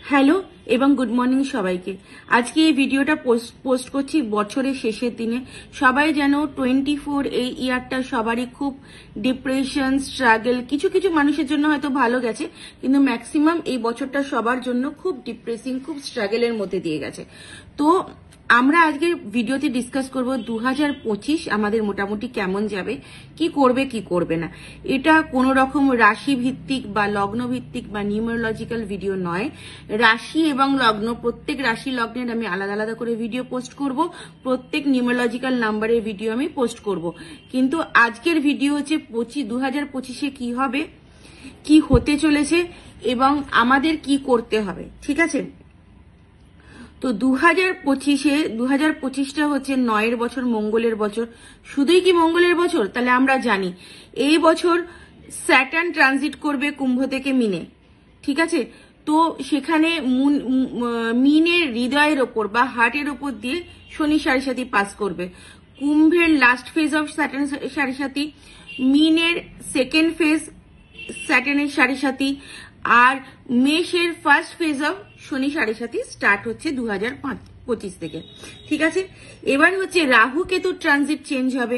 Hello এবং good morning সবাইকে। আজকে এই ভিডিওটা পোস্ট করছি বছরের শেষের দিনে। সবাই যেন 24 এই ইয়ারটা সবারই খুব ডিপ্রেশন, স্ট্রাগল, কিছু কিছু মানুষের জন্য হয়তো ভালো গেছে, কিন্তু ম্যাক্সিমাম এই বছরটা সবার জন্য খুব ডিপ্রেসিং, খুব স্ট্রাগলের মধ্যে দিয়ে গেছে। তো আমরা আজকে ভিডিওতে ডিসকাস করব 2025 আমাদের মোটামুটি কেমন যাবে, কি করবে কি করবে না। এটা কোনো রকম রাশি ভিত্তিক বা লগ্ন ভিত্তিক বা নিউমেরোলজিক্যাল ভিডিও নয়। রাশি এবং লগ্ন, প্রত্যেক রাশি লগ্নের আমি আলাদা আলাদা করে ভিডিও পোস্ট করব, প্রত্যেক নিউমেরোলজিক্যাল নাম্বারের ভিডিও আমি পোস্ট করব। কিন্তু আজকের ভিডিও হচ্ছে 2025-এ কি হবে, কি হতে চলেছে এবং আমাদের কি করতে হবে, ঠিক আছে? তো 2025টা হচ্ছে 9-এর বছর, মঙ্গলের বছর। শুধুই কি মঙ্গলের বছর? তাহলে আমরা জানি এই বছর স্যাটার্ন ট্রানজিট করবে কুম্ভ থেকে মিনে, ঠিক আছে? তো সেখানে মিনের হৃদয়ের ওপর বা হার্টের ওপর দিয়ে শনি সাড়ে পাস করবে। কুম্ভের লাস্ট ফেজ অফ স্যাটার্ন সাড়ে, মিনের সেকেন্ড ফেজ স্যাটার্নের সাড়ে, আর মেষের ফার্স্ট ফেজ অফ শনি সাড়ে স্টার্ট হচ্ছে 2025 থেকে, ঠিক আছে? এবার হচ্ছে রাহু কেতু ট্রানজিট চেঞ্জ হবে।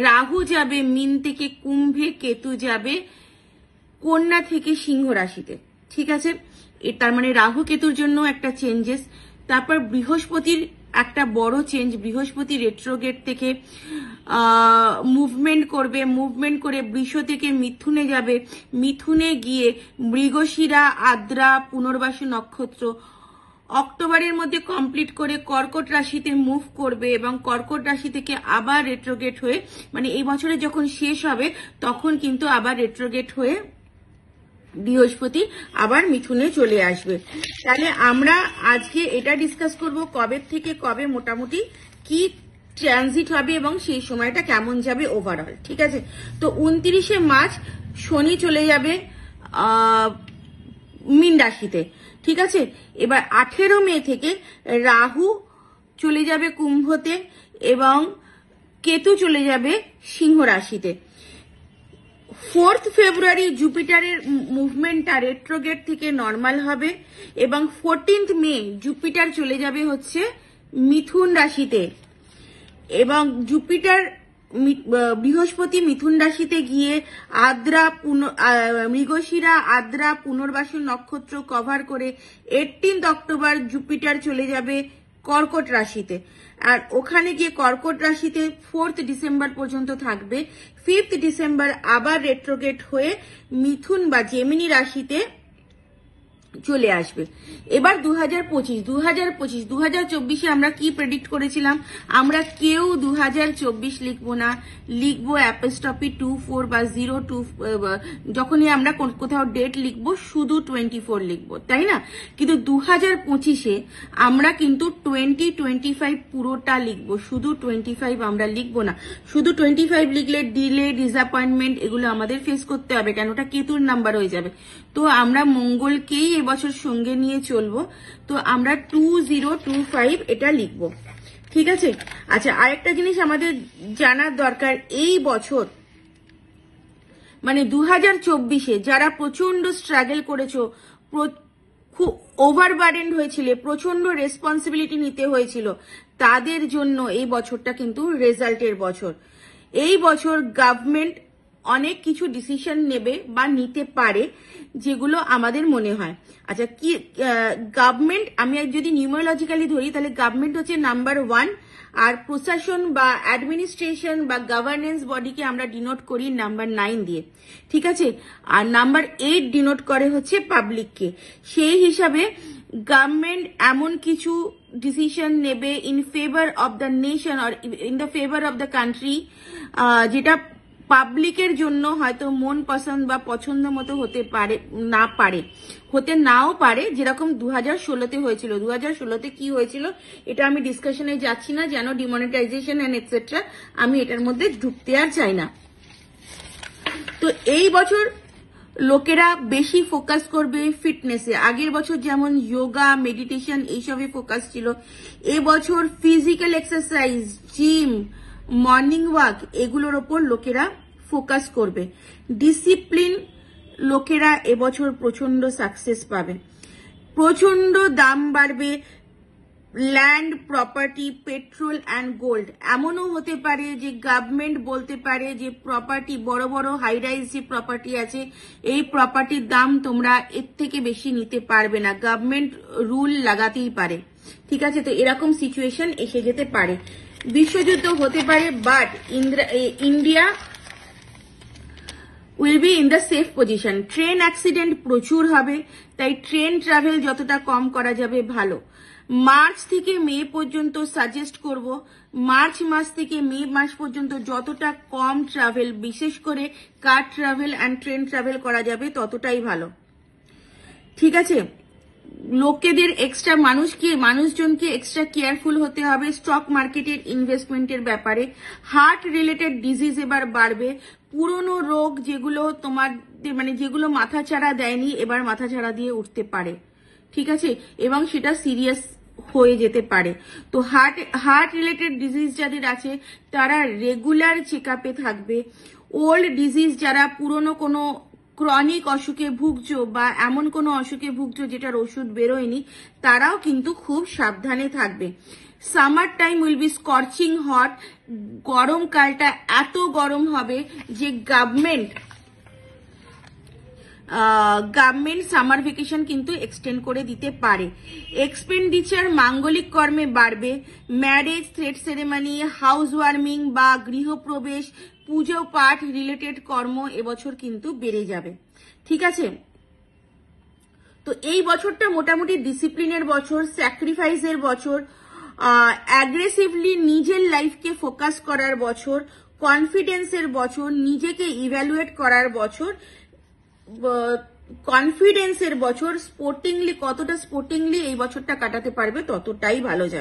রাহু যাবে মিন থেকে কুম্ভে, কেতু যাবে কন্যা থেকে সিংহ রাশিতে, ঠিক আছে? তার মানে রাহু কেতুর জন্য একটা চেঞ্জেস। তারপর বৃহস্পতির একটা বড় চেঞ্জ, বৃহস্পতি রেট্রোগেট থেকে মুভমেন্ট করে বৃষ থেকে মিথুনে যাবে, মিথুনে গিয়ে মৃগশিরা, আদ্রা, পুনর্বাসু নক্ষত্র অক্টোবরের মধ্যে কমপ্লিট করে কর্কট রাশিতে মুভ করবে এবং কর্কট রাশি থেকে আবার রেট্রোগেট হয়ে, মানে এই বছরে যখন শেষ হবে তখন কিন্তু আবার রেট্রোগেট হয়ে বৃহস্পতি আবার মিথুনে চলে আসবে। তাহলে আমরা আজকে এটা ডিসকাস করব কবে থেকে কবে মোটামুটি কি ট্রানজিট হবে এবং সেই সময়টা কেমন যাবে ওভারঅল, ঠিক আছে? তো 29শে মার্চ শনি চলে যাবে মীন রাশিতে, ঠিক আছে? এবার 18 মে থেকে রাহু চলে যাবে কুম্ভতে এবং কেতু চলে যাবে সিংহ রাশিতে। 4 ফেব্রুয়ারি জুপিটারের মুভমেন্টটা রেট্রোগেট থেকে নর্মাল হবে এবং 14 মে জুপিটার চলে যাবে হচ্ছে মিথুন রাশিতে এবং বৃহস্পতি মিথুন রাশিতে গিয়ে মৃগশিরা, আদ্রা, পুনর্বাসু নক্ষত্র কভার করে 18 অক্টোবর জুপিটার চলে যাবে কর্কট রাশিতে। আর ওখানে গিয়ে কর্কট রাশিতে 4 ডিসেম্বর পর্যন্ত থাকবে। 5 ডিসেম্বর আবার রেট্রোগেট হয়ে মিথুন বা জেমিনি রাশিতে চলে আসবে। এবার 2024-এ আমরা কি প্রেডিক্ট করেছিলাম? আমরা কেউ 2024 লিখবো না, লিখবো অ্যাপোস্ট্রফি 24 বা 02। যখনই আমরা কোথাও ডেট লিখবো শুধু 24 লিখবো, তাই না? কিন্তু 2025-এ আমরা কিন্তু 2025 পুরোটা লিখবো, শুধু 25 আমরা লিখবো না। শুধু 25 লিখলে ডিলে, ডিসঅ্যাপয়েন্টমেন্ট এগুলো আমাদের ফেস করতে হবে, কেন ওটা কেতুর নাম্বার হয়ে যাবে। তো আমরা মঙ্গলকেই এবছর সঙ্গে নিয়ে চলবো। তো আমরা 2025 এটা লিখবো, ঠিক আছে? আচ্ছা, আরেকটা জিনিস আমাদের জানার দরকার, এই বছর মানে 2024-এ যারা প্রচন্ড স্ট্রাগল করেছো, খুব ওভারবার্ডেন্ড হয়েছিল, প্রচন্ড রেসপন্সিবিলিটি নিতে হয়েছিল, তাদের জন্য এই বছরটা কিন্তু রেজাল্টের বছর। এই বছর গভর্নমেন্ট অনেক কিছু ডিসিশন নেবে বা নিতে পারে যেগুলো আমাদের মনে হয়। আচ্ছা, কি গভর্নমেন্ট, আমি যদি নিউমেরোলজিক্যালি ধরি তাহলে গভর্নমেন্ট হচ্ছে নাম্বার 1, আর প্রশাসন বা অ্যাডমিনিস্ট্রেশন বা গভর্নেন্স বডিকে আমরা ডিনোট করি নাম্বার 9 দিয়ে, ঠিক আছে? আর নাম্বার 8 ডিনোট করে হচ্ছে পাবলিককে। সেই হিসাবে গভর্নমেন্ট এমন কিছু ডিসিশন নেবে in favour of the nation or in the favour of the country, যেটা পাবলিকের জন্য হয়তো মন পছন্দ বা পছন্দ মতো হতে পারে, হতে নাও পারে, যেরকম 2016-তে হয়েছিল। 2016-তে কি হয়েছিল এটা আমি ডিসকাশনে যাচ্ছি না, যেন ডিমনিটাইজেশন এন্ড এটসেট্রা, আমি এটার মধ্যে ঢুকতে আর চাই না। তো এই বছর লোকেরা বেশি ফোকাস করবে ফিটনেসে। আগের বছর যেমন যোগা, মেডিটেশন এইসবে ফোকাস ছিল, এবছর physical exercise, gym, morning walk এগুলোর ওপর লোকেরা ফোকাস করবে। ডিসিপ্লিন লোকেরা এবছর প্রচন্ড সাকসেস পাবে। প্রচন্ড দাম বাড়বে land, property, petrol and gold. এমনও হতে পারে যে গভর্নমেন্ট বলতে পারে যে প্রপার্টি, বড় বড় হাই রাইজ যে প্রপার্টি আছে, এই প্রপার্টির দাম তোমরা এর থেকে বেশি নিতে পারবে না, গভর্নমেন্ট রুল লাগাতেই পারে। ঠিক আছে, তো এরকম সিচুয়েশন এসে যেতে পারে। বিশ্বযুদ্ধ হতে পারে, but India will be in the safe position. Train accident প্রচুর হবে, তাই ট্রেন ট্রাভেল যতটা কম করা যাবে ভালো। মার্চ থেকে মে পর্যন্ত সাজেস্ট করব, মার্চ মাস থেকে মে মাস পর্যন্ত যতটা কম ট্রাভেল, বিশেষ করে কার ট্রাভেল অ্যান্ড ট্রেন ট্রাভেল করা যাবে ততটাই ভালো। ঠিক আছে, লোকেদের এক্সট্রা মানুষজনকে এক্সট্রা কেয়ারফুল হতে হবে স্টক মার্কেটের ইনভেস্টমেন্টের ব্যাপারে। হার্ট রিলেটেড ডিজিজ এবার বাড়বে, পুরনো রোগ যেগুলো তোমার মানে যেগুলো মাথাচাড়া দেয়নি এবার মাথাচাড়া দিয়ে উঠতে পারে। ঠিক আছে, এবং সেটা সিরিয়াস হয়ে যেতে পারে। তো হার্ট রিলেটেড ডিজিজ যাদের আছে তারা রেগুলার চেক আপে থাকবে। ওল্ড ডিজিজ যারা পুরনো কোনো ক্রনিক অসুখে ভুগছো বা এমন কোনো অসুখে ভুগছো যেটার ওষুধ বেরোয়নি, তারাও কিন্তু খুব সাবধানে থাকবে। Summer time will be scorching hot. গরমকালটা এত গরম হবে যে গভর্নমেন্ট সামার ভেকেশন কিন্তু এক্সটেন্ড করে দিতে পারে। এক্সপেন্ডিচার মাঙ্গলিক কর্মে বাড়বে। Marriage, thread ceremony, house warming বা গৃহপ্রবেশ, পুজো পাঠ রিলেটেড কর্ম এবছর কিন্তু বেড়ে যাবে। ঠিক আছে, তো এই বছরটা মোটামুটি ডিসিপ্লিনের বছর, স্যাক্রিফাইসের বছর, অ্যাগ্রেসিভলি নিজের লাইফকে ফোকাস করার বছর, কনফিডেন্সের বছর, নিজেকে ইভ্যালুয়েট করার বছর, কনফিডেন্সের বছর। কতটা স্পোর্টিংলি এই বছরটা কাটাতে পারবে ততটাই ভালো যাবে।